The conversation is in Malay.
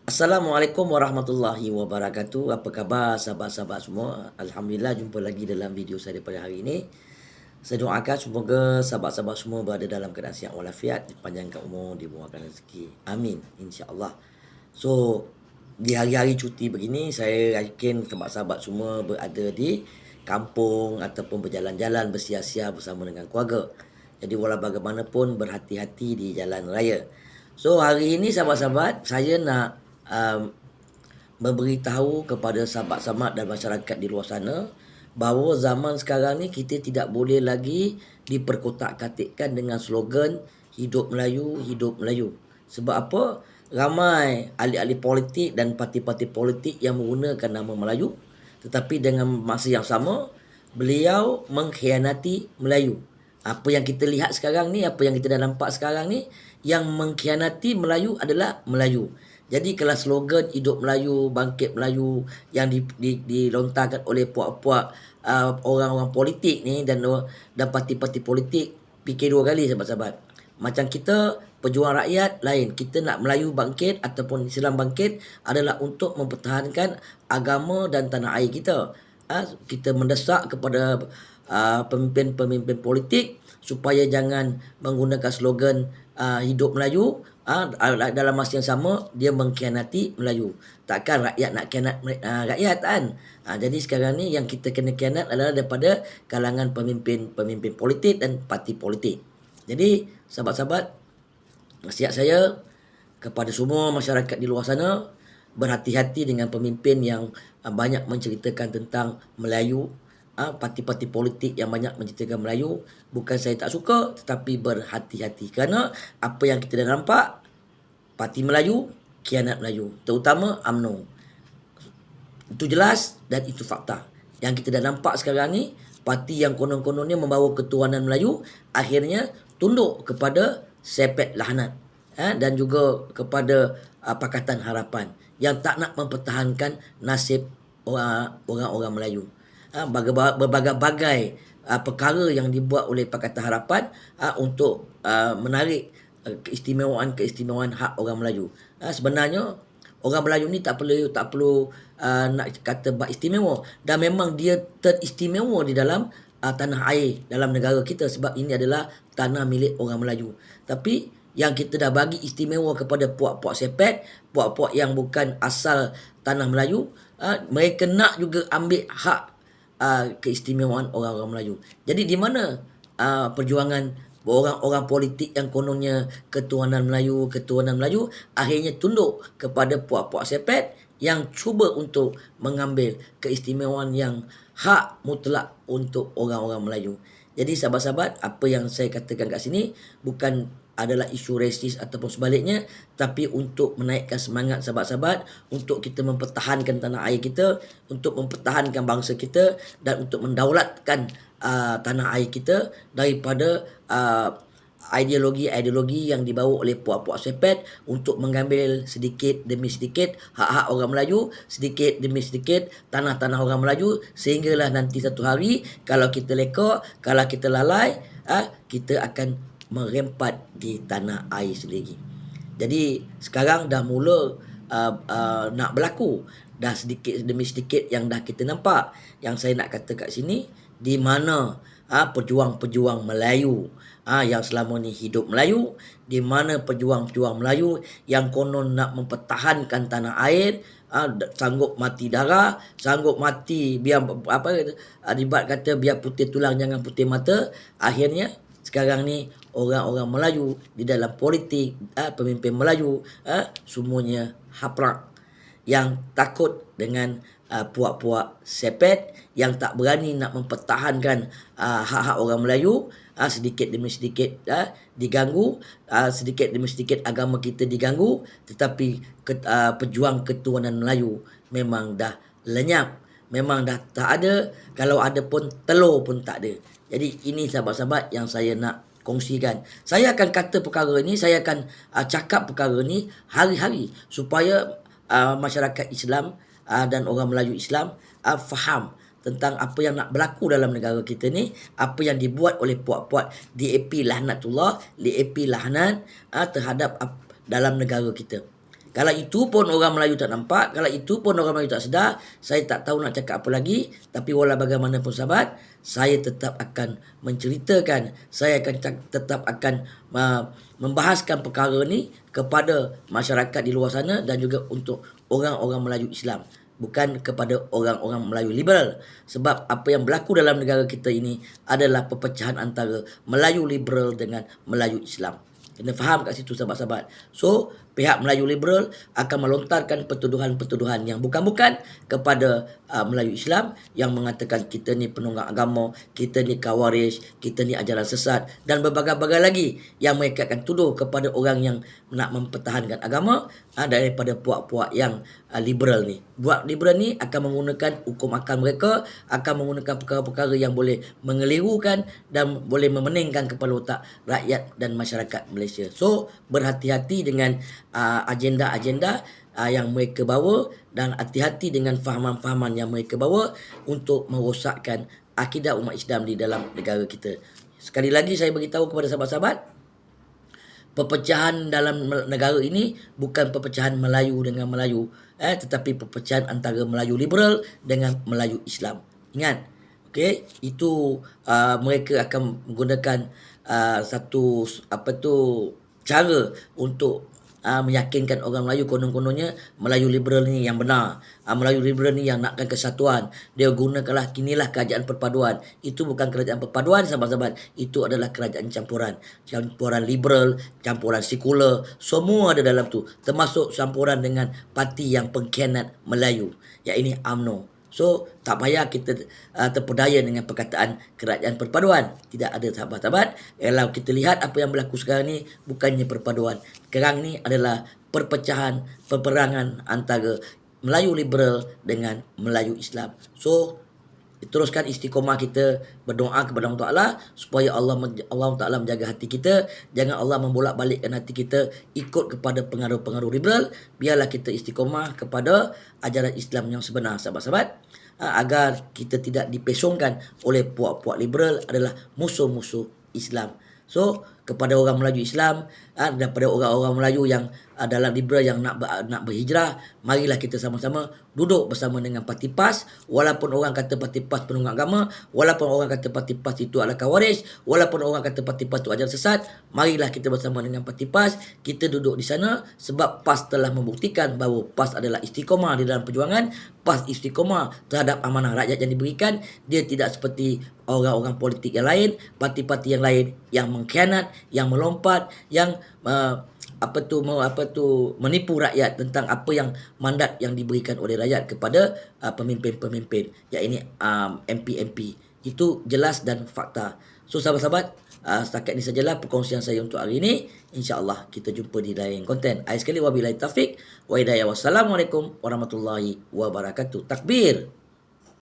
Assalamualaikum warahmatullahi wabarakatuh. Apa khabar sahabat-sahabat semua? Alhamdulillah jumpa lagi dalam video saya pada hari ini. Saya doakan semoga sahabat-sahabat semua berada dalam keadaan sihat walafiat, dipanjangkan umur, dimurahkan rezeki. Amin insya-Allah. So, di hari-hari cuti begini saya yakin sahabat-sahabat semua berada di kampung ataupun berjalan-jalan bersia-sia bersama dengan keluarga. Jadi walau bagaimanapun berhati-hati di jalan raya. So hari ini sahabat-sahabat saya nak memberitahu kepada sahabat-sahabat dan masyarakat di luar sana bahawa zaman sekarang ni kita tidak boleh lagi diperkotak-katikkan dengan slogan hidup Melayu, hidup Melayu. Sebab apa? Ramai ahli-ahli politik dan parti-parti politik yang menggunakan nama Melayu, tetapi dengan masa yang sama beliau mengkhianati Melayu. Apa yang kita lihat sekarang ni, apa yang kita dah nampak sekarang ni, yang mengkhianati Melayu adalah Melayu. Jadi kalau slogan hidup Melayu, bangkit Melayu yang dilontarkan oleh puak-puak orang-orang politik ni dan parti-parti politik, fikir dua kali sahabat-sahabat. Macam kita pejuang rakyat lain, kita nak Melayu bangkit ataupun Islam bangkit adalah untuk mempertahankan agama dan tanah air kita. Kita mendesak kepada pemimpin-pemimpin politik supaya jangan menggunakan slogan hidup Melayu, dalam masa yang sama dia mengkhianati Melayu. Takkan rakyat nak khianat rakyat kan? Jadi sekarang ni yang kita kena khianat adalah daripada kalangan pemimpin politik dan parti politik. Jadi sahabat-sahabat, nasihat saya kepada semua masyarakat di luar sana, berhati-hati dengan pemimpin yang banyak menceritakan tentang Melayu, parti-parti politik yang banyak menceritakan Melayu. Bukan saya tak suka, tetapi berhati-hati kerana apa yang kita dah nampak, parti Melayu khianat Melayu, terutama UMNO. Itu jelas dan itu fakta. Yang kita dah nampak sekarang ni, parti yang konon-kononnya membawa ketuhanan Melayu akhirnya tunduk kepada Sepet Lahanat dan juga kepada Pakatan Harapan yang tak nak mempertahankan nasib orang-orang Melayu. Berbagai-bagai perkara yang dibuat oleh Pakatan Harapan untuk menarik keistimewaan hak orang Melayu. Sebenarnya orang Melayu ni tak perlu nak kata bak istimewa, dan memang dia teristimewa di dalam tanah air dalam negara kita sebab ini adalah tanah milik orang Melayu. Tapi yang kita dah bagi istimewa kepada puak-puak Sepet, puak-puak yang bukan asal tanah Melayu, mereka nak juga ambil hak keistimewaan orang-orang Melayu. Jadi di mana perjuangan orang-orang politik yang kononnya ketuhanan Melayu akhirnya tunduk kepada puak-puak Sepet yang cuba untuk mengambil keistimewaan yang hak mutlak untuk orang-orang Melayu. Jadi sahabat-sahabat, apa yang saya katakan kat sini bukan adalah isu resis ataupun sebaliknya, tapi untuk menaikkan semangat sahabat-sahabat, untuk kita mempertahankan tanah air kita, untuk mempertahankan bangsa kita dan untuk mendaulatkan tanah air kita daripada ideologi-ideologi yang dibawa oleh puak-puak Sepet untuk mengambil sedikit demi sedikit hak-hak orang Melayu, sedikit demi sedikit tanah-tanah orang Melayu, sehinggalah nanti satu hari kalau kita leka, kalau kita lalai, kita akan merempat di tanah air sendiri. Jadi sekarang dah mula nak berlaku, dah sedikit demi sedikit yang dah kita nampak. Yang saya nak kata kat sini, di mana pejuang-pejuang Melayu yang selama ni hidup Melayu, di mana pejuang-pejuang Melayu yang konon nak mempertahankan tanah air, sanggup mati darah, sanggup mati biar dibat kata biar putih tulang jangan putih mata. Akhirnya sekarang ni orang-orang Melayu di dalam politik, pemimpin Melayu, semuanya haprak, yang takut dengan puak-puak Sepet yang tak berani nak mempertahankan hak-hak orang Melayu. Sedikit demi sedikit diganggu, sedikit demi sedikit agama kita diganggu, tetapi pejuang ketuhanan Melayu memang dah lenyap, memang dah tak ada. Kalau ada pun telur pun tak ada. Jadi ini sahabat-sahabat yang saya nak kongsikan. Saya akan kata perkara ini, saya akan cakap perkara ini hari-hari supaya masyarakat Islam dan orang Melayu Islam faham tentang apa yang nak berlaku dalam negara kita ni, apa yang dibuat oleh puak-puak DAP Lahnatullah, DAP Lahnat terhadap dalam negara kita. Kalau itu pun orang Melayu tak nampak, kalau itu pun orang Melayu tak sedar, saya tak tahu nak cakap apa lagi. Tapi walau bagaimanapun sahabat, saya tetap akan menceritakan, saya akan tetap akan membahaskan perkara ni kepada masyarakat di luar sana dan juga untuk orang-orang Melayu Islam. Bukan kepada orang-orang Melayu liberal. Sebab apa yang berlaku dalam negara kita ini adalah perpecahan antara Melayu liberal dengan Melayu Islam. Kena faham kat situ sahabat-sahabat. So, pihak Melayu liberal akan melontarkan pertuduhan-pertuduhan yang bukan-bukan kepada Melayu Islam yang mengatakan kita ni penunggang agama, kita ni khawarij, kita ni ajaran sesat dan berbagai-bagai lagi yang mereka akan tuduh kepada orang yang nak mempertahankan agama daripada puak-puak yang liberal ni. Buat liberal ni akan menggunakan hukum akal mereka, akan menggunakan perkara-perkara yang boleh mengelirukan dan boleh memeningkan kepala otak rakyat dan masyarakat Malaysia. So, berhati-hati dengan agenda-agenda yang mereka bawa dan hati-hati dengan fahaman-fahaman yang mereka bawa untuk merosakkan akidah umat Islam di dalam negara kita. Sekali lagi saya beritahu kepada sahabat-sahabat, perpecahan dalam negara ini bukan perpecahan Melayu dengan Melayu, tetapi perpecahan antara Melayu liberal dengan Melayu Islam. Ingat, okey, itu mereka akan menggunakan satu cara untuk meyakinkan orang Melayu konon-kononnya Melayu liberal ni yang benar. Melayu liberal ni yang nakkan kesatuan. Dia gunakanlah kinilah kerajaan perpaduan. Itu bukan kerajaan perpaduan sahabat-sahabat. Itu adalah kerajaan campuran. Campuran liberal, campuran sekular. Semua ada dalam tu. Termasuk campuran dengan parti yang pengkhianat Melayu. Yang ini UMNO. So, tak payah kita terpedaya dengan perkataan kerajaan perpaduan. Tidak ada sahabat-sahabat. Kalau kita lihat apa yang berlaku sekarang ni, bukannya perpaduan. Sekarang ni adalah perpecahan, peperangan antara Melayu liberal dengan Melayu Islam. So, teruskan istiqomah kita, berdoa kepada Allah Ta'ala supaya Allah Ta'ala menjaga hati kita. Jangan Allah membolak-balikkan hati kita ikut kepada pengaruh-pengaruh liberal. Biarlah kita istiqomah kepada ajaran Islam yang sebenar sahabat-sahabat, agar kita tidak dipesongkan oleh puak-puak liberal adalah musuh-musuh Islam. So, kepada orang Melayu Islam, daripada orang-orang Melayu yang dalam liberal yang nak berhijrah, marilah kita sama-sama duduk bersama dengan parti PAS. Walaupun orang kata parti PAS penunggang agama, walaupun orang kata parti PAS itu adalah khawarij, walaupun orang kata parti PAS itu ajaran sesat, marilah kita bersama dengan parti PAS. Kita duduk di sana sebab PAS telah membuktikan bahawa PAS adalah istiqomah di dalam perjuangan. PAS istiqomah terhadap amanah rakyat yang diberikan. Dia tidak seperti orang-orang politik yang lain, parti-parti yang lain yang mengkhianat, yang melompat, yang menipu rakyat tentang apa yang mandat yang diberikan oleh rakyat kepada pemimpin-pemimpin, iaitu MP-MP. Itu jelas dan fakta. So sahabat-sahabat, setakat ini sajalah perkongsian saya untuk hari ini. InsyaAllah kita jumpa di lain konten. Akhir sekali, wabillahi taufiq wa hidayah. Wassalamualaikum warahmatullahi wabarakatuh. Takbir.